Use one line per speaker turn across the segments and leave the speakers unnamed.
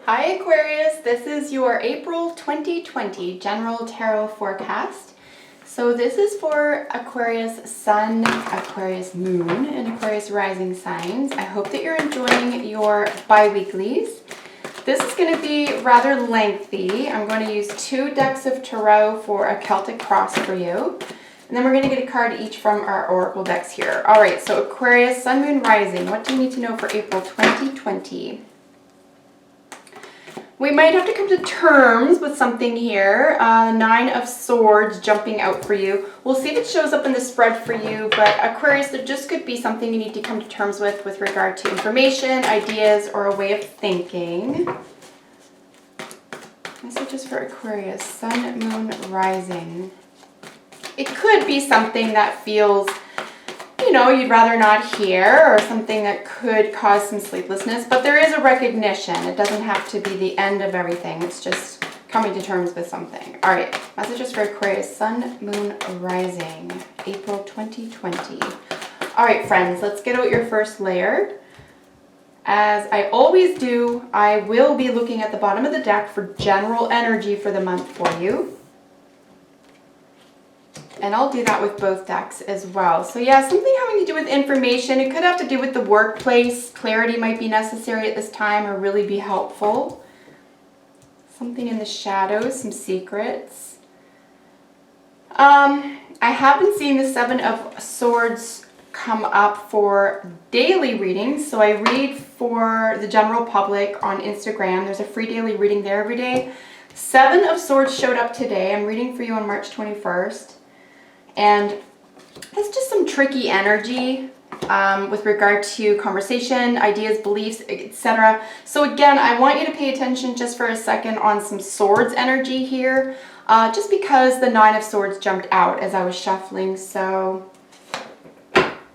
Hi Aquarius, this is your April 2020 general tarot forecast. So this is for Aquarius Sun, Aquarius Moon, and Aquarius Rising signs. I hope that you're enjoying your bi-weeklies. This is going to be rather lengthy. I'm going to use 2 decks of tarot for a Celtic cross for you. And then we're going to get a card each from our oracle decks here. All right, so Aquarius Sun, Moon, Rising. What do you need to know for April 2020? We might have to come to terms with something here. 9 of Swords jumping out for you. We'll see if it shows up in the spread for you, but Aquarius, there just could be something you need to come to terms with regard to information, ideas, or a way of thinking. Messages for Aquarius, Sun, Moon, Rising. It could be something that feels, you know, you'd rather not hear, or something that could cause some sleeplessness, but there is a recognition. It doesn't have to be the end of everything. It's just coming to terms with something. All right, messages for Aquarius, Sun, Moon, Rising, April 2020. All right, friends, let's get out your first layer. As I always do, I will be looking at the bottom of the deck for general energy for the month for you. And I'll do that with both decks as well. So yeah, something having to do with information. It could have to do with the workplace. Clarity might be necessary at this time or really be helpful. Something in the shadows, some secrets. I have been seeing the 7 of Swords come up for daily readings. So I read for the general public on Instagram. There's a free daily reading there every day. 7 of Swords showed up today. I'm reading for you on March 21st. And it's just some tricky energy with regard to conversation, ideas, beliefs, etc. So again, I want you to pay attention just for a second on some Swords energy here, just because the 9 of Swords jumped out as I was shuffling. So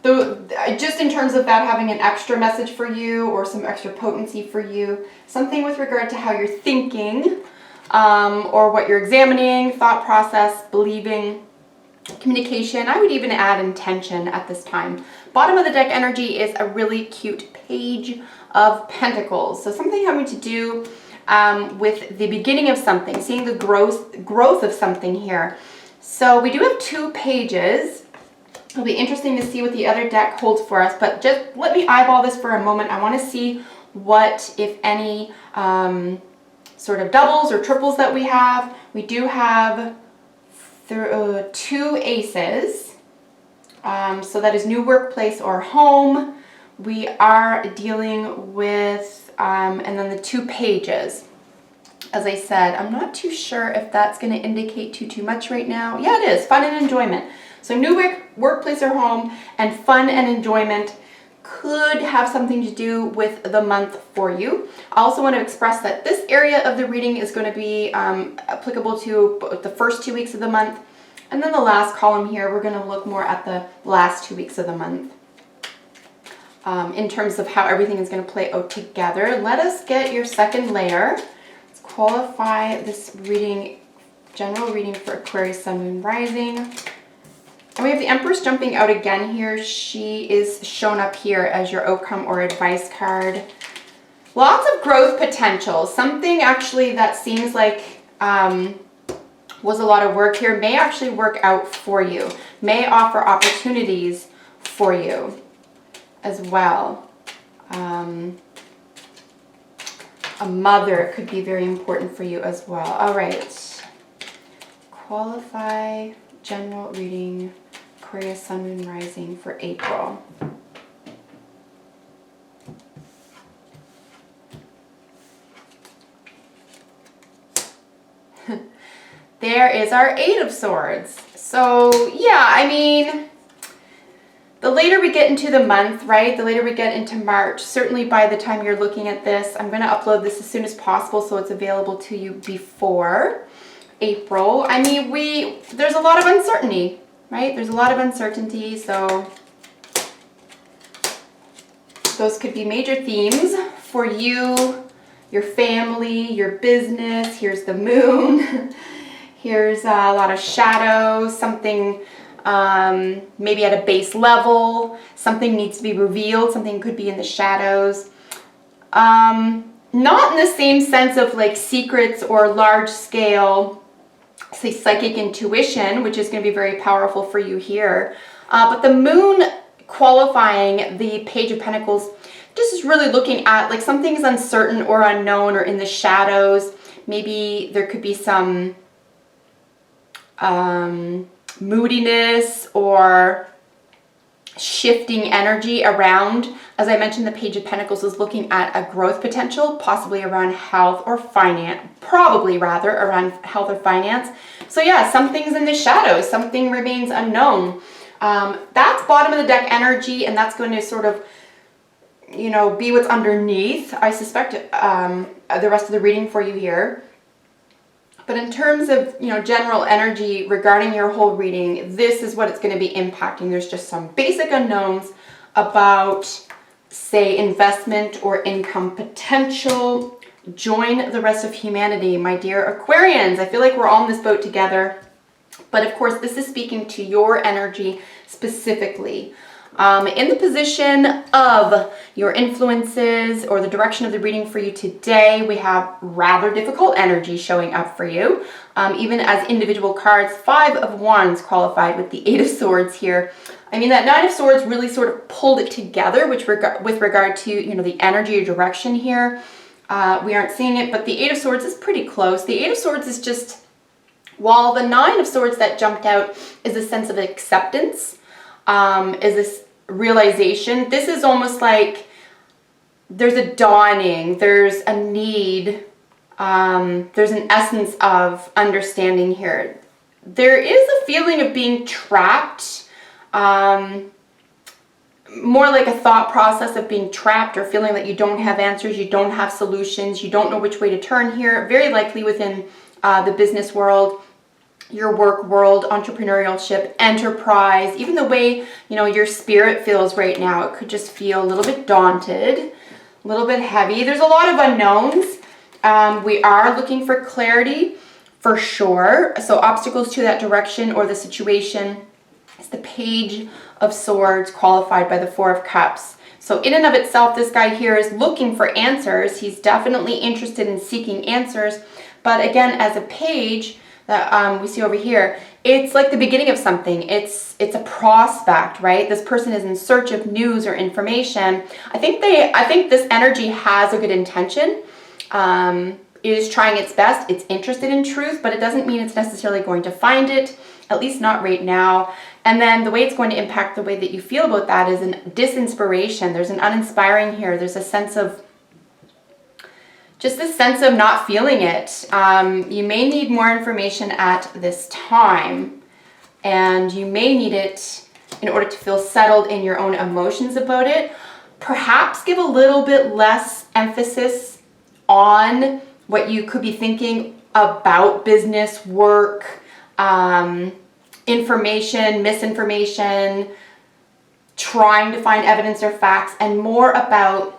just in terms of that having an extra message for you or some extra potency for you, something with regard to how you're thinking or what you're examining, thought process, believing, communication. I would even add intention at this time. Bottom of the deck energy is a really cute Page of Pentacles. So something having to do with the beginning of something, seeing the growth of something here. So we do have 2 pages. It'll be interesting to see what the other deck holds for us, but just let me eyeball this for a moment. I want to see what, if any, sort of doubles or triples that we have. We do have 2 aces, so that is new workplace or home. We are dealing with, and then the 2 pages. As I said, I'm not too sure if that's going to indicate too much right now. Yeah, it is, fun and enjoyment. So new workplace or home and fun and enjoyment could have something to do with the month for you. I also want to express that this area of the reading is going to be applicable to the first 2 weeks of the month. And then the last column here, we're going to look more at the last 2 weeks of the month in terms of how everything is going to play out together. Let us get your second layer. Let's qualify this reading, general reading for Aquarius, Sun, Moon, Rising. And we have the Empress jumping out again here. She is shown up here as your outcome or advice card. Lots of growth potential. Something actually that seems like was a lot of work here may actually work out for you. May offer opportunities for you as well. A mother could be very important for you as well. All right. Qualify general reading. Aquarius, Sun, Moon, Rising for April. There is our 8 of Swords. So yeah, I mean, the later we get into the month, right, the later we get into March, certainly by the time you're looking at this, I'm going to upload this as soon as possible so it's available to you before April. I mean, there's a lot of uncertainty. Right? There's a lot of uncertainty, so those could be major themes for you, your family, your business. Here's the moon. Here's a lot of shadows, something maybe at a base level. Something needs to be revealed. Something could be in the shadows. not in the same sense of like secrets or large scale, say, psychic intuition, which is going to be very powerful for you here. But the moon qualifying the Page of Pentacles just is really looking at like something's uncertain or unknown or in the shadows. Maybe there could be some moodiness or shifting energy around. As I mentioned, the Page of Pentacles is looking at a growth potential, possibly around health or finance, probably rather around health or finance. So yeah, something's in the shadows, something remains unknown. That's bottom of the deck energy, and that's going to sort of, you know, be what's underneath, I suspect, the rest of the reading for you here. But in terms of, you know, general energy regarding your whole reading, this is what it's going to be impacting. There's just some basic unknowns about, say, investment or income potential. Join the rest of humanity, my dear Aquarians. I feel like we're all in this boat together. But of course, this is speaking to your energy specifically. In the position of your influences or the direction of the reading for you today, we have rather difficult energy showing up for you. Even as individual cards, 5 of Wands qualified with the 8 of Swords here. I mean, that 9 of Swords really sort of pulled it together, with regard to, you know, the energy or direction here. We aren't seeing it, but the 8 of Swords is pretty close. The 8 of Swords is just, while the 9 of Swords that jumped out is a sense of acceptance, is this realization. This is almost like there's a dawning, there's a need, there's an essence of understanding here. There is a feeling of being trapped, more like a thought process of being trapped or feeling that you don't have answers, you don't have solutions, you don't know which way to turn here. Very likely within the business world, your work world, entrepreneurship, enterprise, even the way, you know, your spirit feels right now. It could just feel a little bit daunted, a little bit heavy. There's a lot of unknowns. We are looking for clarity for sure. So obstacles to that direction or the situation is the Page of Swords qualified by the 4 of Cups. So in and of itself, this guy here is looking for answers. He's definitely interested in seeking answers. But again, as a page, that we see over here, it's like the beginning of something. It's a prospect, right? This person is in search of news or information. I think this energy has a good intention. It is trying its best. It's interested in truth, but it doesn't mean it's necessarily going to find it, at least not right now. And then the way it's going to impact the way that you feel about that is an disinspiration. There's an uninspiring here. There's a sense of, just this sense of not feeling it. You may need more information at this time, and you may need it in order to feel settled in your own emotions about it. Perhaps give a little bit less emphasis on what you could be thinking about business, work, information, misinformation, trying to find evidence or facts, and more about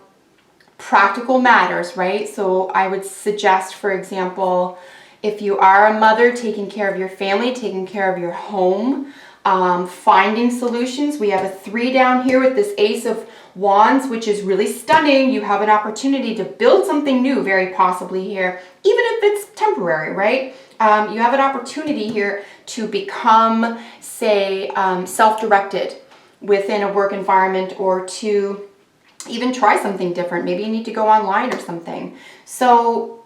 practical matters, right? So I would suggest, for example, if you are a mother, taking care of your family, taking care of your home, finding solutions. We have a 3 down here with this Ace of Wands, which is really stunning. You have an opportunity to build something new, very possibly here, even if it's temporary, right? You have an opportunity here to become, say, self-directed within a work environment, or to even try something different. Maybe you need to go online or something. So,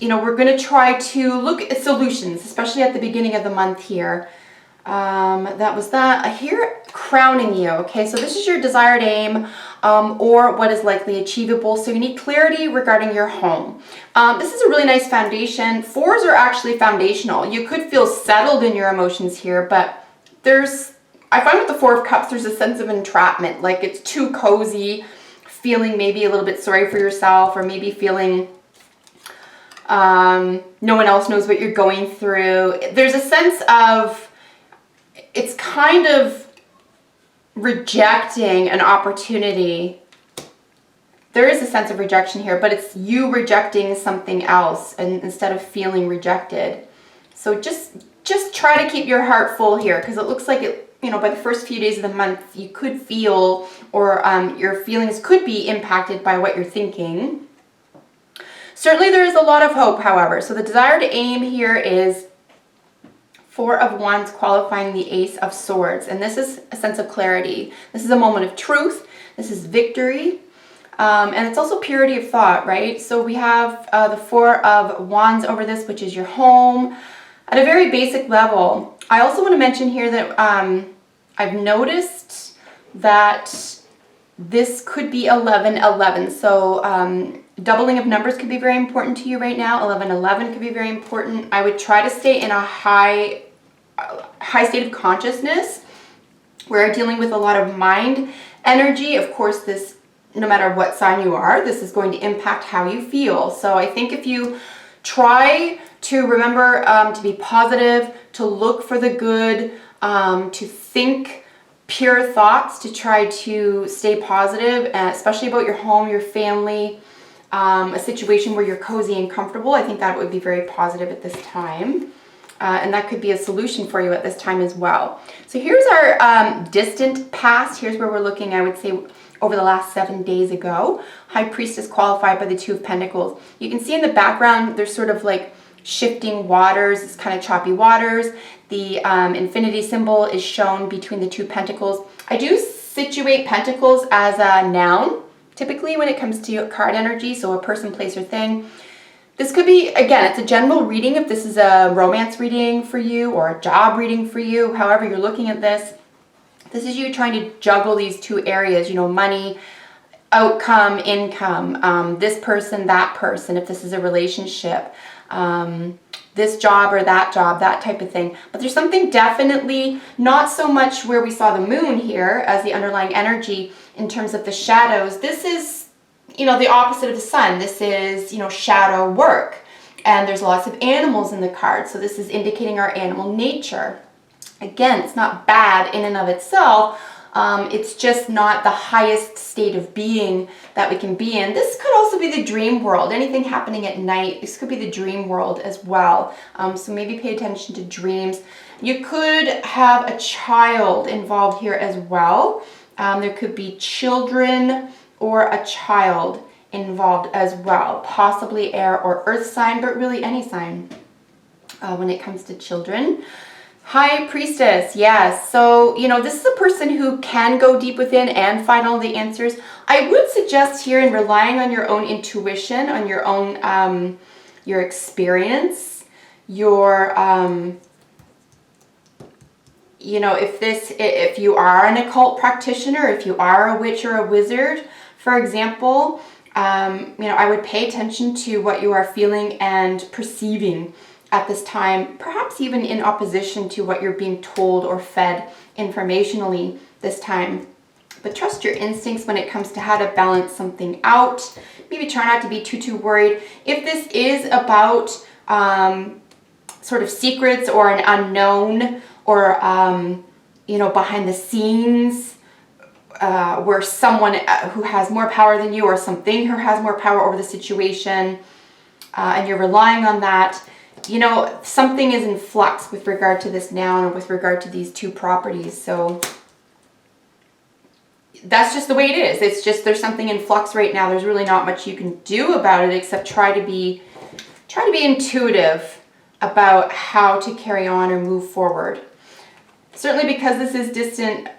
you know, we're going to try to look at solutions, especially at the beginning of the month here. That was that. I hear crowning you. Okay, so this is your desired aim, or what is likely achievable. So you need clarity regarding your home. This is a really nice foundation. 4s are actually foundational. You could feel settled in your emotions here, but I find with the 4 of Cups, there's a sense of entrapment, like it's too cozy, feeling maybe a little bit sorry for yourself, or maybe feeling no one else knows what you're going through. There's a sense of, it's kind of rejecting an opportunity. There is a sense of rejection here, but it's you rejecting something else, and instead of feeling rejected. So just try to keep your heart full here, because it looks like it, you know, by the first few days of the month, you could feel, or your feelings could be impacted by what you're thinking. Certainly there is a lot of hope, however. So the desired aim here is Four of Wands qualifying the Ace of Swords. And this is a sense of clarity. This is a moment of truth. This is victory. And it's also purity of thought, right? So we have the Four of Wands over this, which is your home. At a very basic level, I also want to mention here that I've noticed that this could be 11-11. So doubling of numbers could be very important to you right now. 11-11 could be very important. I would try to stay in a high state of consciousness where you're dealing with a lot of mind energy. Of course, this, no matter what sign you are, this is going to impact how you feel. So I think if you try to remember to be positive, to look for the good, to think pure thoughts, to try to stay positive, especially about your home, your family, a situation where you're cozy and comfortable. I think that would be very positive at this time. And that could be a solution for you at this time as well. So here's our distant past. Here's where we're looking, I would say, over the last 7 days ago. High Priestess qualified by the Two of Pentacles. You can see in the background, there's sort of like shifting waters. It's kind of choppy waters. The infinity symbol is shown between the two pentacles. I do situate pentacles as a noun, typically when it comes to card energy, so a person, place, or thing. This could be, again, it's a general reading if this is a romance reading for you or a job reading for you, however you're looking at this. This is you trying to juggle these two areas, you know, money, outcome, income, this person, that person, if this is a relationship, this job or that job, that type of thing. But there's something definitely not so much where we saw the moon here as the underlying energy in terms of the shadows. This is, you know, the opposite of the sun. This is, you know, shadow work. And there's lots of animals in the card. So this is indicating our animal nature. Again, it's not bad in and of itself. It's just not the highest state of being that we can be in. This could also be the dream world. Anything happening at night, this could be the dream world as well. So maybe pay attention to dreams. You could have a child involved here as well. There could be children or a child involved as well. Possibly air or earth sign, but really any sign when it comes to children. High Priestess, yes. So, you know, this is a person who can go deep within and find all the answers. I would suggest here in relying on your own intuition, on your own, your experience, your, you know, if you are an occult practitioner, if you are a witch or a wizard, for example, you know, I would pay attention to what you are feeling and perceiving at this time, perhaps even in opposition to what you're being told or fed informationally this time. But trust your instincts when it comes to how to balance something out. Maybe try not to be too worried. If this is about sort of secrets or an unknown or, you know, behind the scenes, where someone who has more power than you or something who has more power over the situation, and you're relying on that, you know, something is in flux with regard to this noun or with regard to these two properties. So that's just the way it is. It's just there's something in flux right now. There's really not much you can do about it except try to be intuitive about how to carry on or move forward. Certainly because this is distant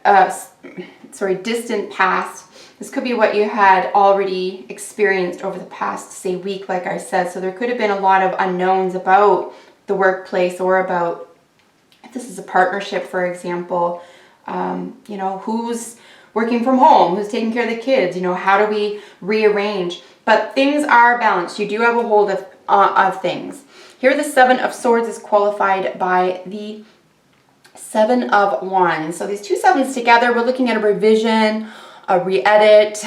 past. This could be what you had already experienced over the past, say, week, like I said. So there could have been a lot of unknowns about the workplace or about, if this is a partnership, for example, you know, who's working from home, who's taking care of the kids, you know, how do we rearrange? But things are balanced. You do have a hold of things. Here the Seven of Swords is qualified by the Seven of Wands. So these two sevens together, we're looking at a revision, a re-edit,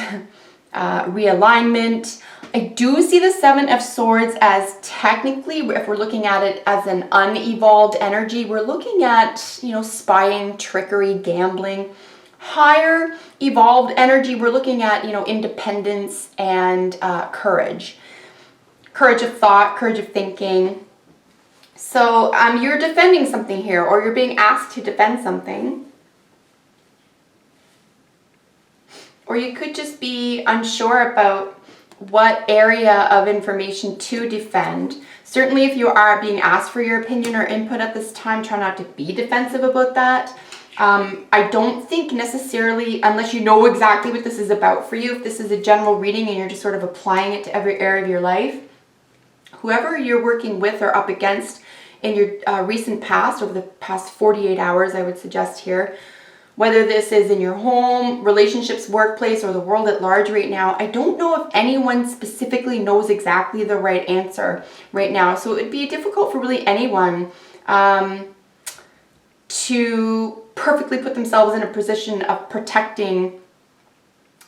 realignment. I do see the Seven of Swords as technically, if we're looking at it as an unevolved energy, we're looking at, you know, spying, trickery, gambling. Higher evolved energy, we're looking at, you know, independence and courage. Courage of thought, courage of thinking. So you're defending something here, or you're being asked to defend something. Or you could just be unsure about what area of information to defend. Certainly if you are being asked for your opinion or input at this time, try not to be defensive about that. I don't think necessarily, unless you know exactly what this is about for you, if this is a general reading and you're just sort of applying it to every area of your life, whoever you're working with or up against in your recent past, over the past 48 hours, I would suggest here, whether this is in your home, relationships, workplace, or the world at large right now, I don't know if anyone specifically knows exactly the right answer right now. So it would be difficult for really anyone to perfectly put themselves in a position of protecting,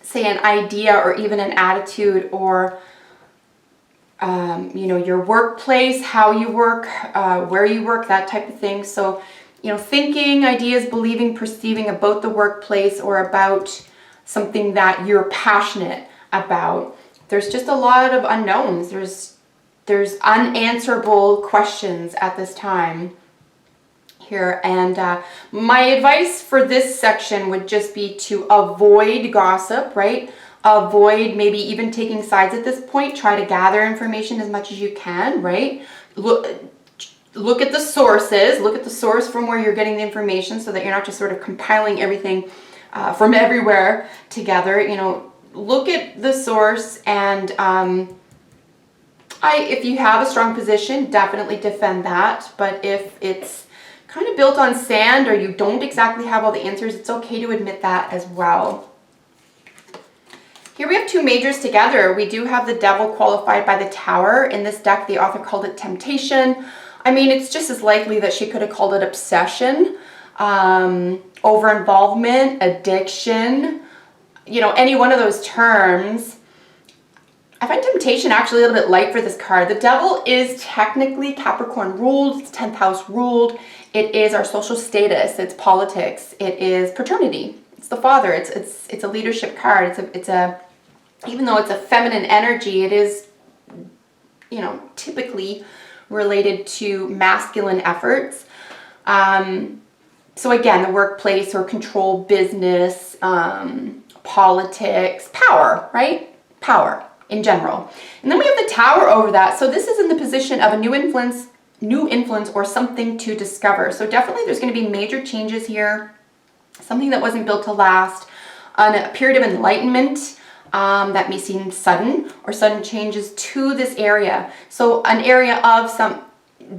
say, an idea or even an attitude or, you know, your workplace, how you work, where you work, that type of thing. So, you know, thinking, ideas, believing, perceiving about the workplace or about something that you're passionate about. There's just a lot of unknowns. There's unanswerable questions at this time here. And my advice for this section would just be to avoid gossip, right? Avoid maybe even taking sides at this point. Try to gather information as much as you can, right? Look at the sources, look at the source from where you're getting the information so that you're not just sort of compiling everything from everywhere together. You know, look at the source and if you have a strong position, definitely defend that. But if it's kind of built on sand or you don't exactly have all the answers, it's okay to admit that as well. Here we have two majors together. We do have the Devil qualified by the Tower. In this deck, the author called it temptation. I mean, it's just as likely that she could have called it obsession, over-involvement, addiction, you know, any one of those terms. I find temptation actually a little bit light for this card. The Devil is technically Capricorn ruled, it's 10th house ruled. It is our social status, it's politics, it is paternity, it's the father, it's a leadership card. It's a even though it's a feminine energy, it is, you know, typically related to masculine efforts. So again, the workplace or control, business, politics, power, right? Power in general. And then we have the Tower over that. So this is in the position of a new influence or something to discover. So definitely there's going to be major changes here, something that wasn't built to last, a period of enlightenment that may seem sudden or sudden changes to this area. So an area of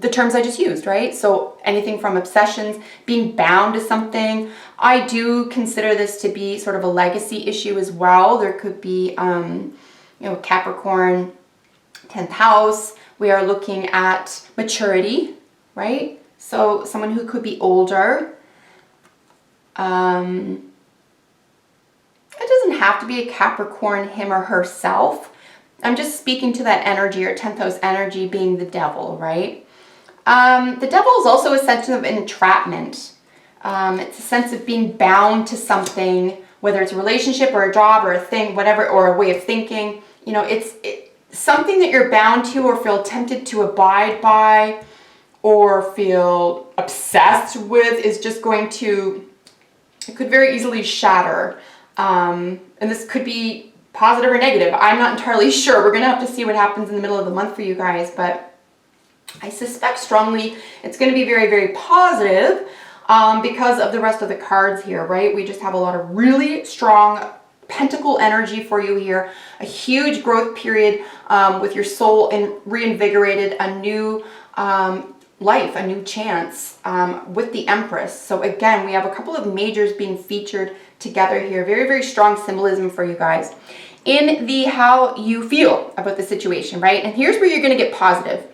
the terms I just used, right? So anything from obsessions, being bound to something. I do consider this to be sort of a legacy issue as well. There could be, you know, Capricorn, 10th house. We are looking at maturity, right? So someone who could be older. It doesn't have to be a Capricorn, him or herself. I'm just speaking to that energy or 10th house energy being the Devil, right? The Devil is also a sense of entrapment. It's a sense of being bound to something, whether it's a relationship or a job or a thing, whatever, or a way of thinking. You know, it's something that you're bound to or feel tempted to abide by or feel obsessed with is just going to, it could very easily shatter. And this could be positive or negative. I'm not entirely sure. We're going to have to see what happens in the middle of the month for you guys, but I suspect strongly it's going to be very, very positive because of the rest of the cards here, right? We just have a lot of really strong pentacle energy for you here, a huge growth period with your soul and reinvigorated, a new life, a new chance with the Empress. So again, we have a couple of majors being featured together here. Very, very strong symbolism for you guys in the how you feel about the situation, right? And here's where you're going to get positive.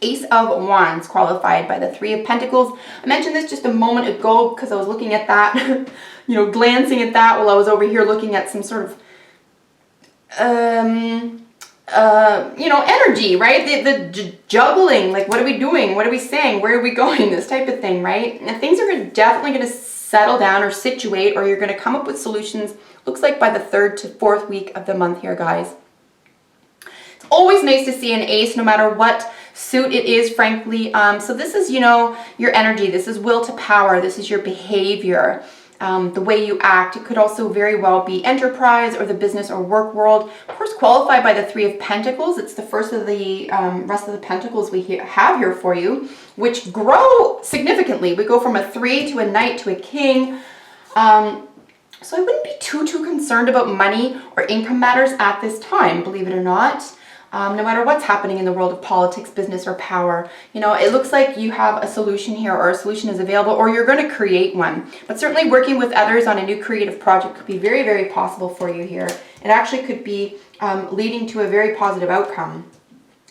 Ace of Wands qualified by the Three of Pentacles. I mentioned this just a moment ago because I was looking at that, you know, glancing at that while I was over here looking at some sort of you know, energy, right? The juggling, like what are we doing? What are we saying? Where are we going? This type of thing, right? And things are definitely going to settle down or situate, or you're going to come up with solutions, looks like by the 3rd to 4th week of the month here, guys. It's always nice to see an ace, no matter what suit it is, frankly. So this is, you know, your energy. This is will to power. This is your behavior. the way you act. It could also very well be enterprise or the business or work world. Of course, qualified by the Three of Pentacles. It's the first of the rest of the pentacles we have here for you, which grow significantly. We go from a 3 to a Knight to a King. So I wouldn't be too concerned about money or income matters at this time, believe it or not. No matter what's happening in the world of politics, business, or power, you know, it looks like you have a solution here, or a solution is available, or you're going to create one. But certainly working with others on a new creative project could be very, very possible for you here. It actually could be leading to a very positive outcome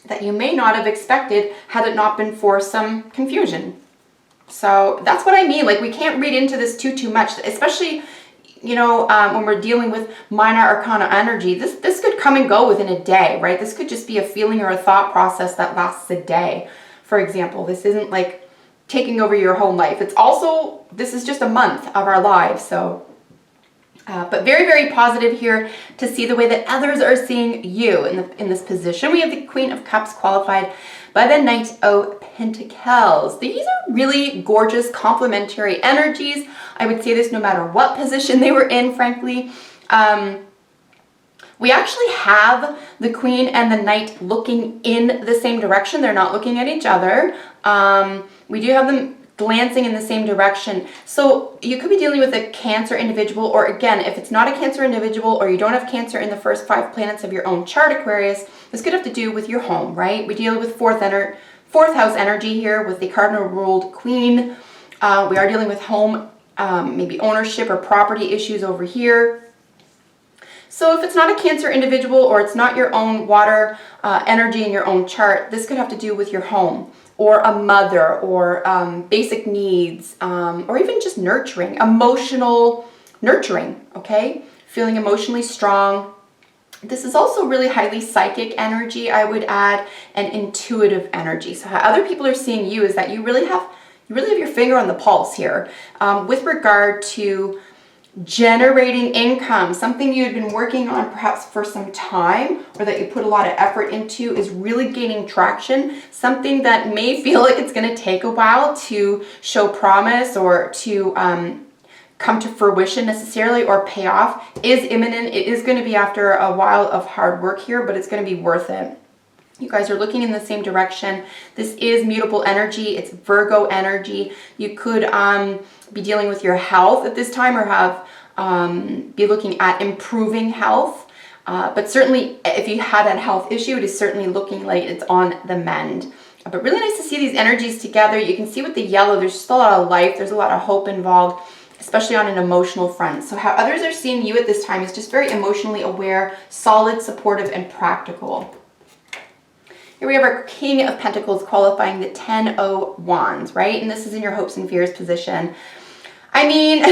that you may not have expected had it not been for some confusion. So that's what I mean. Like, we can't read into this too much, especially, you know, when we're dealing with minor arcana energy. This could come and go within a day, right? This could just be a feeling or a thought process that lasts a day. For example, this isn't like taking over your whole life. It's also, this is just a month of our lives. So, but very, very positive here to see the way that others are seeing you in this position. We have the Queen of Cups qualified by the Knight of Pentacles. These are really gorgeous complementary energies. I would say this no matter what position they were in, frankly. We actually have the Queen and the Knight looking in the same direction. They're not looking at each other. We do have them glancing in the same direction. So you could be dealing with a Cancer individual, or again, if it's not a Cancer individual or you don't have Cancer in the first 5 planets of your own chart, Aquarius, this could have to do with your home, right? We deal with fourth house energy here with the cardinal ruled Queen. We are dealing with home, maybe ownership or property issues over here. So if it's not a Cancer individual or it's not your own water energy in your own chart, this could have to do with your home, or a mother, or basic needs, or even just nurturing, emotional nurturing, okay? Feeling emotionally strong. This is also really highly psychic energy, I would add, and intuitive energy. So how other people are seeing you is that you really have your finger on the pulse here with regard to generating income. Something you had been working on perhaps for some time, or that you put a lot of effort into, is really gaining traction. Something that may feel like it's going to take a while to show promise or to come to fruition necessarily, or pay off, is imminent. It is going to be after a while of hard work here, but it's going to be worth it. You guys are looking in the same direction. This is mutable energy. It's Virgo energy. You could be dealing with your health at this time, or have be looking at improving health. But certainly if you had that health issue, it is certainly looking like it's on the mend. But really nice to see these energies together. You can see with the yellow, there's just a lot of life. There's a lot of hope involved, especially on an emotional front. So how others are seeing you at this time is just very emotionally aware, solid, supportive, and practical. Here we have our King of Pentacles qualifying the 10 of Wands, right? And this is in your hopes and fears position. I mean,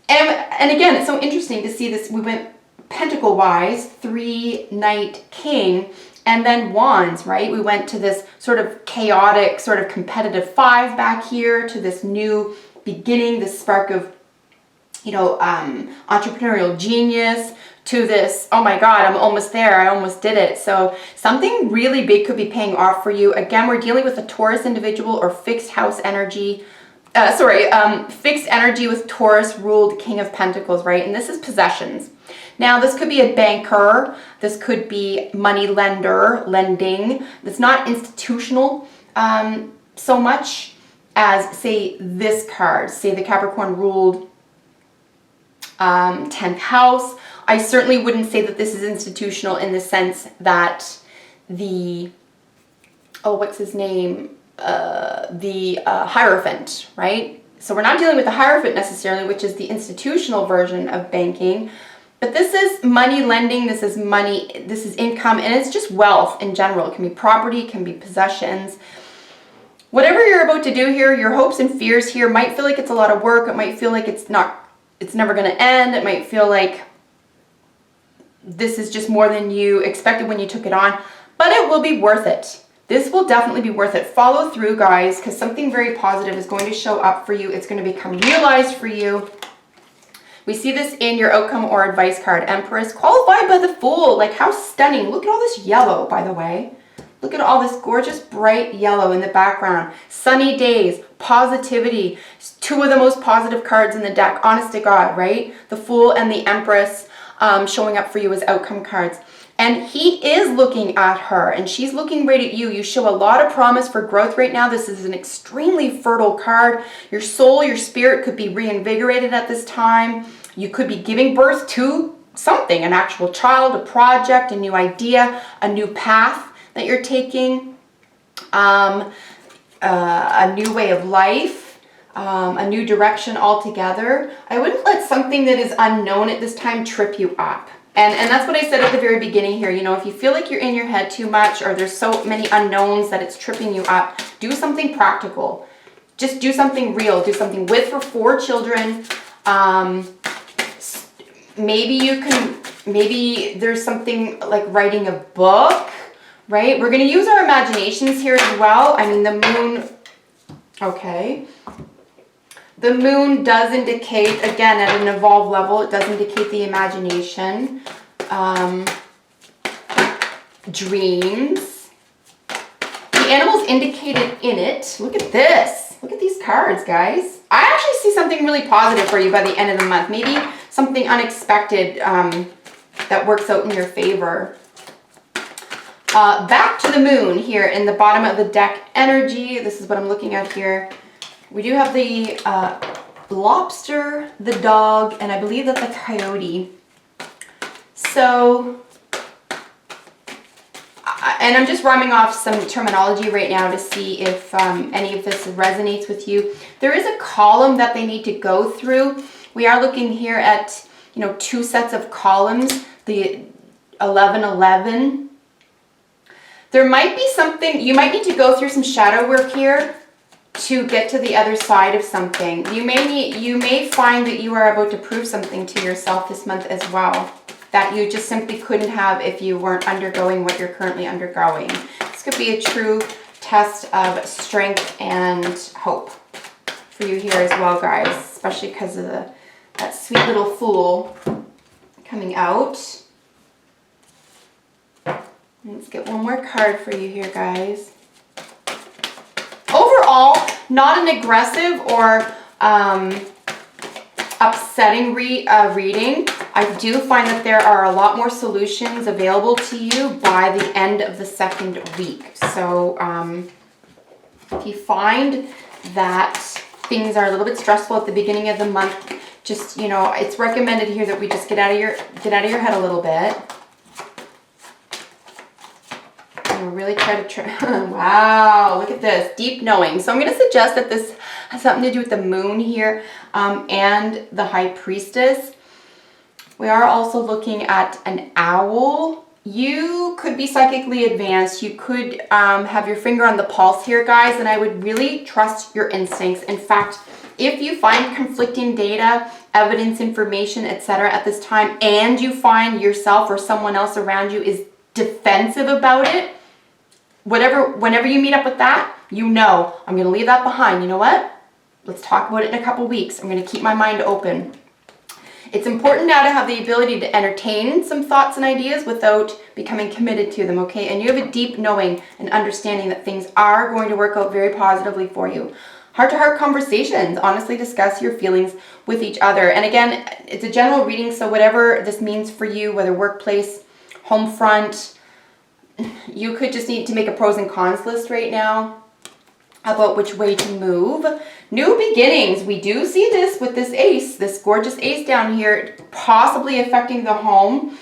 and again, it's so interesting to see this. We went Pentacle-wise, 3, Knight, King, and then Wands, right? We went to this sort of chaotic, sort of competitive 5 back here, to this new beginning, this spark of, you know, entrepreneurial genius, to this, oh my God, I'm almost there, I almost did it. So something really big could be paying off for you. Again, we're dealing with a Taurus individual or fixed house energy. Fixed energy with Taurus ruled King of Pentacles, right? And this is possessions. Now, this could be a banker. This could be money lender, lending. It's not institutional so much as, say, this card, say the Capricorn ruled 10th house. I certainly wouldn't say that this is institutional in the sense that the, what's his name? The Hierophant, right? So we're not dealing with the Hierophant necessarily, which is the institutional version of banking. But this is money lending, this is money, this is income, and it's just wealth in general. It can be property, it can be possessions. Whatever you're about to do here, your hopes and fears here might feel like it's a lot of work. It might feel like it's never going to end. It might feel like this is just more than you expected when you took it on, but it will be worth it. This will definitely be worth it. Follow through, guys, because something very positive is going to show up for you. It's going to become realized for you. We see this in your outcome or advice card. Empress, qualified by the Fool. Like, how stunning. Look at all this yellow, by the way. Look at all this gorgeous bright yellow in the background. Sunny days, positivity. Two of the most positive cards in the deck, honest to God, right? The Fool and the Empress showing up for you as outcome cards. And he is looking at her and she's looking right at you. You show a lot of promise for growth right now. This is an extremely fertile card. Your soul, your spirit could be reinvigorated at this time. You could be giving birth to something, an actual child, a project, a new idea, a new path that you're taking, a new way of life, a new direction altogether. I wouldn't let something that is unknown at this time trip you up. And that's what I said at the very beginning here. You know, if you feel like you're in your head too much or there's so many unknowns that it's tripping you up, do something practical. Just do something real. Do something with or for children. Maybe there's something like writing a book, right? We're going to use our imaginations here as well. I mean, the moon, okay. The moon does indicate, again, at an evolved level, it does indicate the imagination, dreams. The animals indicated in it. Look at this. Look at these cards, guys. I actually see something really positive for you by the end of the month. Maybe something unexpected that works out in your favor. Back to the moon here in the bottom of the deck energy. This is what I'm looking at here. We do have the lobster, the dog, and I believe that the coyote. So, and I'm just rhyming off some terminology right now to see if any of this resonates with you. There is a column that they need to go through. We are looking here at, you know, 2 sets of columns, the 1111. There might be something, you might need to go through some shadow work here to get to the other side of something. You may find that you are about to prove something to yourself this month as well that you just simply couldn't have if you weren't undergoing what you're currently undergoing. This could be a true test of strength and hope for you here as well, guys, especially because of that sweet little Fool coming out. Let's get one more card for you here, guys. Overall, not an aggressive or upsetting reading. I do find that there are a lot more solutions available to you by the end of the 2nd week. So if you find that things are a little bit stressful at the beginning of the month, just, you know, it's recommended here that we just get out of your head a little bit. Really try to wow, look at this, deep knowing. So I'm going to suggest that this has something to do with the moon here and the High Priestess. We are also looking at an owl. You could be psychically advanced. You could have your finger on the pulse here, guys, and I would really trust your instincts. In fact, if you find conflicting data, evidence, information, etc. at this time, and you find yourself or someone else around you is defensive about it, whenever you meet up with that, you know, I'm going to leave that behind. You know what? Let's talk about it in a couple weeks. I'm going to keep my mind open. It's important now to have the ability to entertain some thoughts and ideas without becoming committed to them, okay? And you have a deep knowing and understanding that things are going to work out very positively for you. Heart-to-heart conversations, honestly discuss your feelings with each other. And again, it's a general reading, so whatever this means for you, whether workplace, home front, you could just need to make a pros and cons list right now about which way to move. New beginnings. We do see this with this ace, this gorgeous ace down here, possibly affecting the home,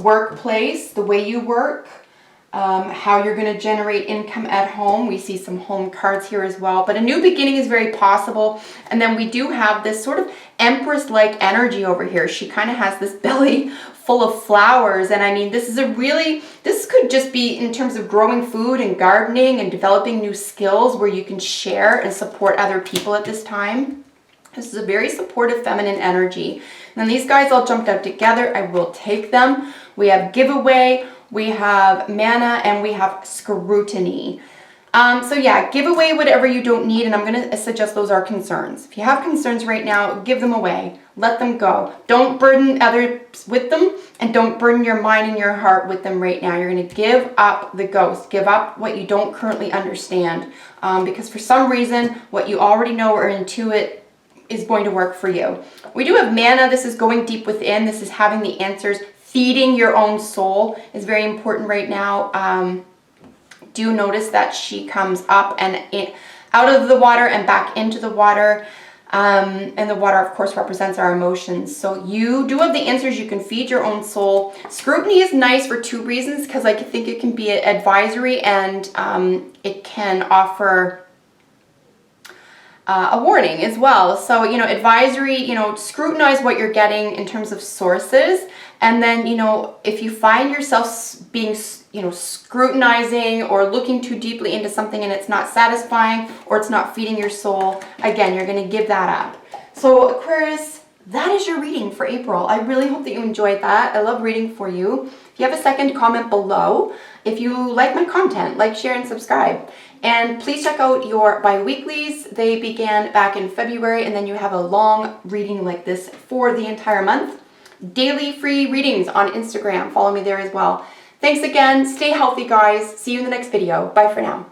workplace, the way you work, how you're going to generate income at home. We see some home cards here as well, but a new beginning is very possible. And then we do have this sort of Empress-like energy over here. She kind of has this belly full of flowers, and I mean, this could just be in terms of growing food and gardening and developing new skills where you can share and support other people at this time. This is a very supportive feminine energy. And then these guys all jumped out together. I will take them. We have giveaway, we have mana, and we have scrutiny. So yeah, give away whatever you don't need, and I'm going to suggest those are concerns. If you have concerns right now, give them away. Let them go. Don't burden others with them, and don't burden your mind and your heart with them right now. You're going to give up the ghost. Give up what you don't currently understand, because for some reason, what you already know or intuit is going to work for you. We do have mana. This is going deep within. This is having the answers. Feeding your own soul is very important right now. Do notice that she comes up and out of the water and back into the water. And the water, of course, represents our emotions. So you do have the answers. You can feed your own soul. Scrutiny is nice for two reasons, because I think it can be advisory, and it can offer a warning as well. So, you know, advisory, you know, scrutinize what you're getting in terms of sources. And then, you know, if you find yourself being, you know, scrutinizing or looking too deeply into something and it's not satisfying or it's not feeding your soul, again, you're going to give that up. So Aquarius, that is your reading for April. I really hope that you enjoyed that. I love reading for you. If you have a second, comment below. If you like my content, like, share, and subscribe. And please check out your bi-weeklies. They began back in February, and then you have a long reading like this for the entire month. Daily free readings on Instagram. Follow me there as well. Thanks again. Stay healthy, guys. See you in the next video. Bye for now.